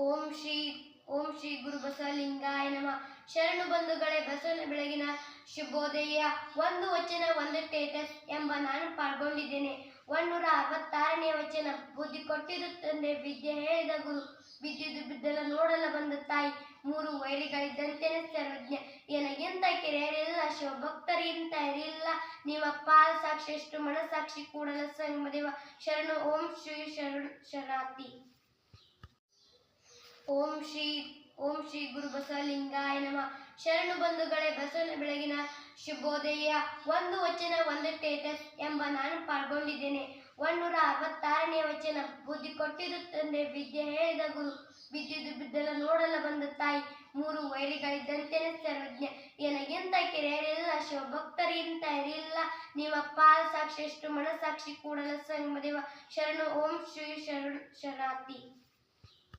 ಓಂ ಶ್ರೀ ಓಂ ಶ್ರೀ ಗುರು ಬಸವಲಿಂಗಾಯ ನಮಃ. ಶರಣು ಬಂಧುಗಳೇ, ಬಸವನ ಬೆಳಗಿನ ಶುಭೋದಯ. ಒಂದು ವಚನ ಒಂದು ಸ್ಟೇಟಸ್ ಎಂಬ ನಾನು ಪಾಲ್ಗೊಂಡಿದ್ದೇನೆ. 166ನೇ ವಚನ. ಬುದ್ಧಿ ಕೊಟ್ಟಿದ್ದು ತಂದೆ, ವಿದ್ಯೆ ಹೇಳಿದ ಗುರು, ಬಿದ್ದಿದ್ದು ಬಿದ್ದಲ ನೋಡಲ ಬಂದ ತಾಯಿ, ಮೂರು ವೈರಿಗಳಿದ್ದಂತೆಯೇ ಸರ್ವಜ್ಞ, ಏನಾಗಿಂತ ಕಿರಿಯರಿಲ್ಲ, ಶಿವಭಕ್ತರಿಗಿಂತ ಹಿರಿಯಿಲ್ಲ, ನಿಮ್ಮ ಪಾದ ಸಾಕ್ಷಿ ಎಷ್ಟು ಮನಸಾಕ್ಷಿ ಕೂಡಲ ಸಂಗಮದೇವ ಶರಣು. ಓಂ ಶ್ರೀ ಶರಣಾರ್ಥಿ. ಓಂ ಶ್ರೀ ಗುರು ಬಸವಲಿಂಗಾಯ ನಮಃ. ಶರಣು ಬಂಧುಗಳೇ, ಬಸವನ ಬೆಳಗಿನ ಶುಭೋದಯ. ಒಂದು ವಚನ ಒಂದು ಸ್ಟೇಟಸ್ ಎಂಬ ನಾನು ಪಾಲ್ಗೊಂಡಿದ್ದೇನೆ. 166ನೇ ವಚನ. ಬುದ್ಧಿ ಕೊಟ್ಟಿದ್ದು ತಂದೆ, ವಿದ್ಯೆ ಹೇಳಿದ ಗುರು, ಬಿದ್ದಿದ್ದು ಬಿದ್ದಲ ನೋಡಲ ಬಂದ ತಾಯಿ, ಮೂರು ವೈರಿಗಳಿದ್ದಂತೆಯೇ ಸರ್ವಜ್ಞ, ಏನಾಗಿಂತ ಕಿರಿಯರಿಲ್ಲ, ಶಿವಭಕ್ತರಿಗಿಂತ ಹಿರಿಯಿಲ್ಲ, ನಿಮ್ಮ ಪಾದ ಸಾಕ್ಷಿ ಎಷ್ಟು ಮನಸಾಕ್ಷಿ ಕೂಡಲ ಸಂಗಮದೇವ ಶರಣು. ಓಂ ಶ್ರೀ ಶರಣಾರ್ಥಿ.